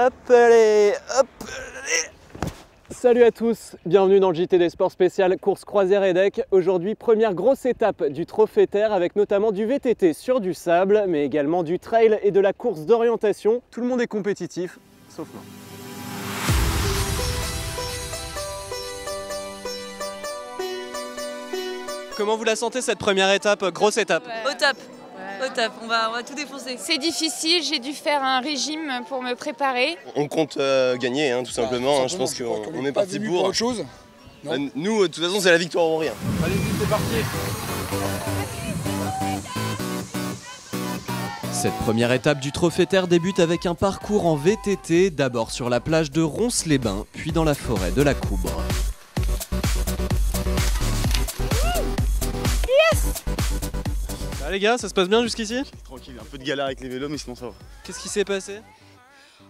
Hop, allez, hop, allez. Salut à tous, bienvenue dans le JT des Sports spécial course croisière et deck. Aujourd'hui, première grosse étape du Trophée Terre avec notamment du VTT sur du sable, mais également du trail et de la course d'orientation. Tout le monde est compétitif, sauf moi. Comment vous la sentez cette première étape, grosse étape? Au top. Au top, on va tout défoncer. C'est difficile, j'ai dû faire un régime pour me préparer. On compte gagner, tout simplement. Je pense qu'on est parti pour autre chose. Nous, de toute façon, c'est la victoire ou rien. Allez-y, c'est parti. Cette première étape du Trophée Terre débute avec un parcours en VTT, d'abord sur la plage de Ronces-les-Bains, puis dans la forêt de la Coubre. Ah, les gars, ça se passe bien jusqu'ici? Tranquille, un peu de galère avec les vélos, mais sinon ça va. Qu'est-ce qui s'est passé?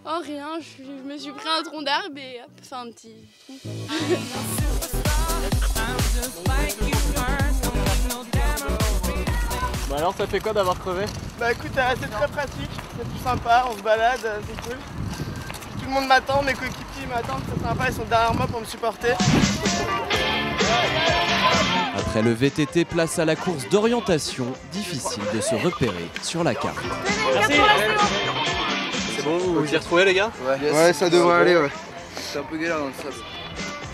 Oh rien, je me suis pris un tronc d'arbre et hop, enfin un petit trou. Bah alors, ça fait quoi d'avoir crevé? Bah écoute, c'est très pratique, c'est plus sympa, on se balade, c'est cool. Tout le monde m'attend, mes coéquipiers m'attendent, c'est sympa, ils sont derrière moi pour me supporter. Après le VTT, place à la course d'orientation, difficile de se repérer sur la carte. Merci. C'est bon, vous vous y retrouvez les gars? Ouais, ça devrait aller, ouais. C'est un peu galère dans le sable.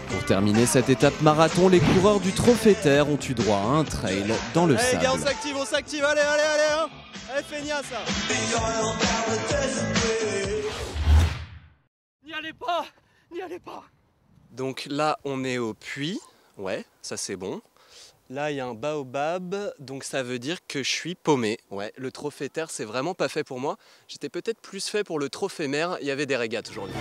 Pour terminer cette étape marathon, les coureurs du Trophée Terre ont eu droit à un trail dans le Allez sable. les gars, on s'active, allez, hein. Allez, feignasse ça. N'y allez pas. Donc là, on est au puits, ouais, ça c'est bon. Là, il y a un baobab, donc ça veut dire que je suis paumé. Ouais, le Trophée Terre, c'est vraiment pas fait pour moi. J'étais peut-être plus fait pour le Trophée Mer, il y avait des régates aujourd'hui.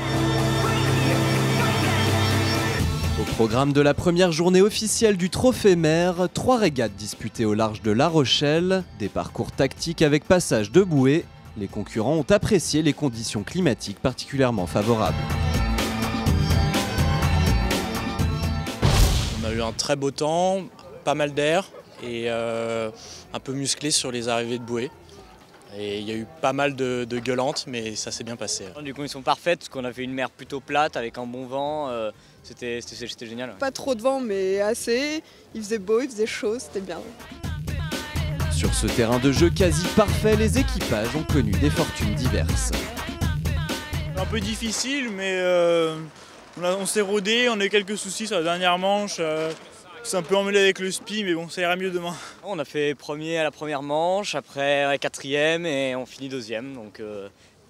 Au programme de la première journée officielle du Trophée Mer, 3 régates disputées au large de La Rochelle, des parcours tactiques avec passage de bouée. Les concurrents ont apprécié les conditions climatiques particulièrement favorables. On a eu un très beau temps, pas mal d'air et un peu musclé sur les arrivées de bouée. Et il y a eu pas mal de gueulantes, mais ça s'est bien passé. Du coup, ils sont parfaits parce qu'on a fait une mer plutôt plate avec un bon vent. C'était génial. Pas trop de vent, mais assez. Il faisait beau, il faisait chaud, c'était bien. Sur ce terrain de jeu quasi parfait, les équipages ont connu des fortunes diverses. Un peu difficile, mais on s'est rodé, on a eu quelques soucis sur la dernière manche. C'est un peu emmêlé avec le spi, mais bon, ça ira mieux demain. On a fait premier à la première manche, après quatrième et on finit deuxième. Donc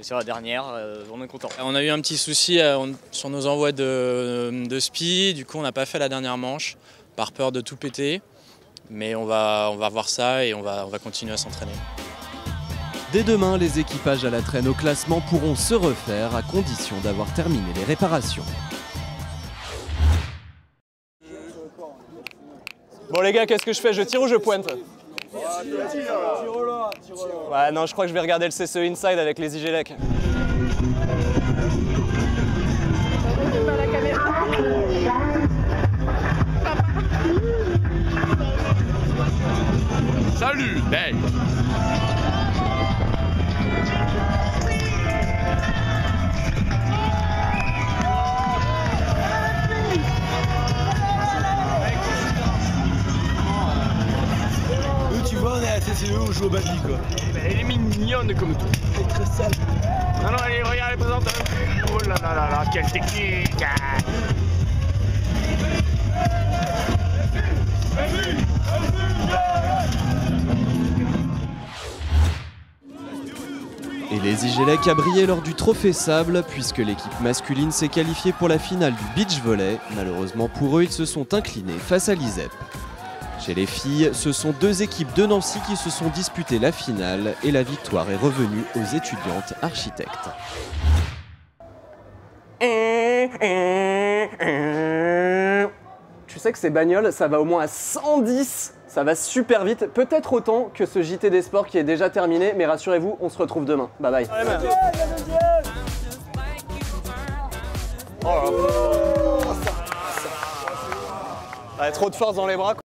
sur la dernière, on est content. On a eu un petit souci sur nos envois de spi, du coup on n'a pas fait la dernière manche par peur de tout péter. Mais on va voir ça et on va continuer à s'entraîner. Dès demain, les équipages à la traîne au classement pourront se refaire à condition d'avoir terminé les réparations. Bon les gars, qu'est-ce que je fais? Je tire ou je pointe? Ouais, non, je crois que je vais regarder le CCE Inside avec les IGLEC. Salut, mec. Nous, tu vois, on est à CCE, on joue au baby, quoi. Elle est mignonne comme tout. Elle est très sale. Non, allez, regarde les présentateurs. Oh là là là là, quelle technique. Et les IGLEC a brillé lors du Trophée Sable puisque l'équipe masculine s'est qualifiée pour la finale du beach volley. Malheureusement pour eux, ils se sont inclinés face à l'ISEP. Chez les filles, ce sont 2 équipes de Nancy qui se sont disputées la finale et la victoire est revenue aux étudiantes architectes. Tu sais que ces bagnoles, ça va au moins à 110. Ça va super vite, peut-être autant que ce JT des sports qui est déjà terminé, mais rassurez-vous, on se retrouve demain. Bye bye. Oh, trop de force dans les bras.